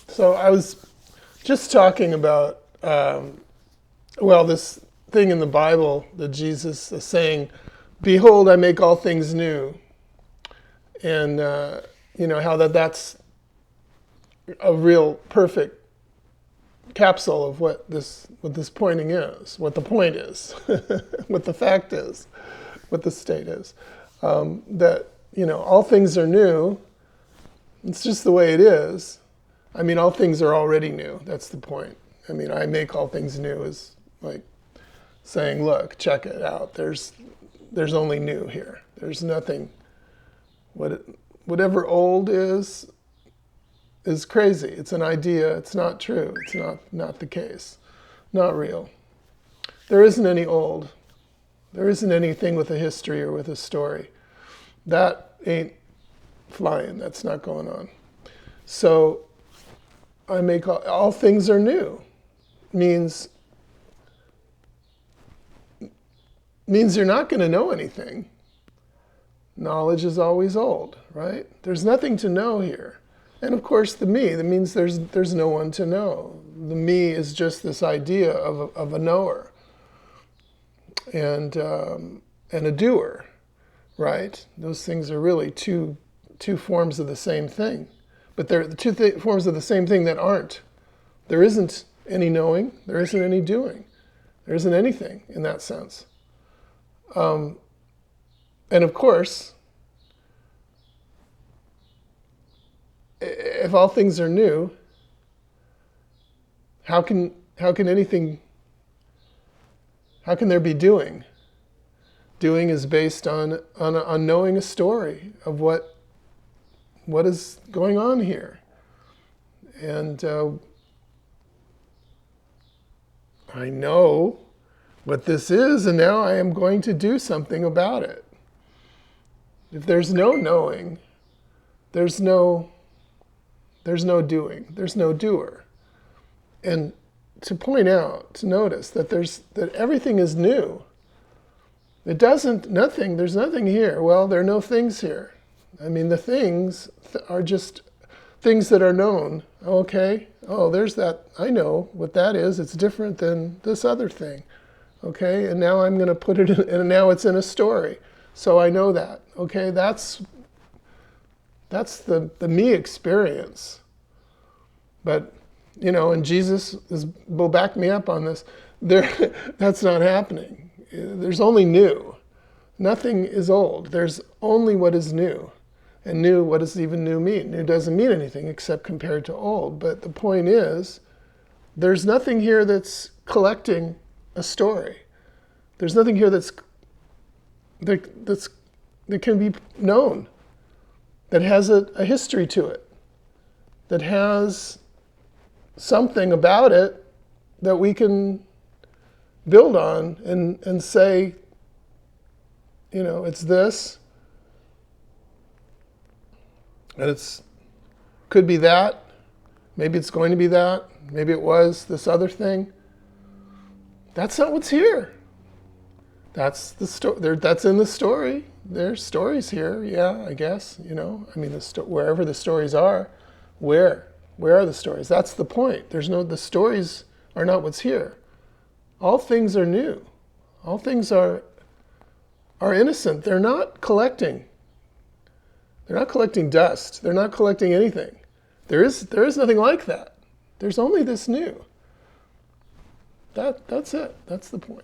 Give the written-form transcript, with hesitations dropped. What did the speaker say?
So I was just talking about, this thing in the Bible that Jesus is saying, "Behold, I make all things new," and how that's a real perfect capsule of what this pointing is, what the point is, what the fact is, what the state is. That all things are new. It's just the way it is. I mean, all things are already new. That's the point. I mean, I make all things new is like saying, look, check it out. There's only new here. There's nothing. Whatever old is crazy. It's an idea. It's not true. It's not the case. Not real. There isn't any old. There isn't anything with a history or with a story. That ain't flying. That's not going on. So I make all things are new. Means you're not going to know anything. Knowledge is always old, right? There's nothing to know here. And of course the me, that means there's no one to know. The me is just this idea of a knower and a doer, right? Those things are really two forms of the same thing. But they're the two forms of the same thing that aren't. There isn't any knowing, there isn't any doing. There isn't anything in that sense. And of course, if all things are new, how can there be doing? Doing is based on knowing a story of what is going on here. And I know what this is, and now I am going to do something about it. If there's no knowing, there's no doing, there's no doer. And to point out, to notice that everything is new. There's nothing here. Well, there are no things here. I mean, the things are just things that are known. Okay, there's that, I know what that is. It's different than this other thing. Okay, and now I'm going to put it in, and now it's in a story. So I know that. Okay, that's the me experience. But, and Jesus will back me up on this. That's not happening. There's only new. Nothing is old. There's only what is new. And new, what does even new mean? New doesn't mean anything except compared to old. But the point is, there's nothing here that's collecting a story. There's nothing here that can be known, that has a history to it, that has something about it that we can build on and say, it's this, and could be that, maybe it's going to be that, maybe it was this other thing. That's not what's here. That's the story. That's in the story. There's stories here, yeah, I guess. I mean, wherever the stories are, where are the stories? That's the point. The stories are not what's here. All things are new. All things are innocent. They're not collecting. They're not collecting dust. They're not collecting anything. There is nothing like that. There's only this new. That's it. That's the point.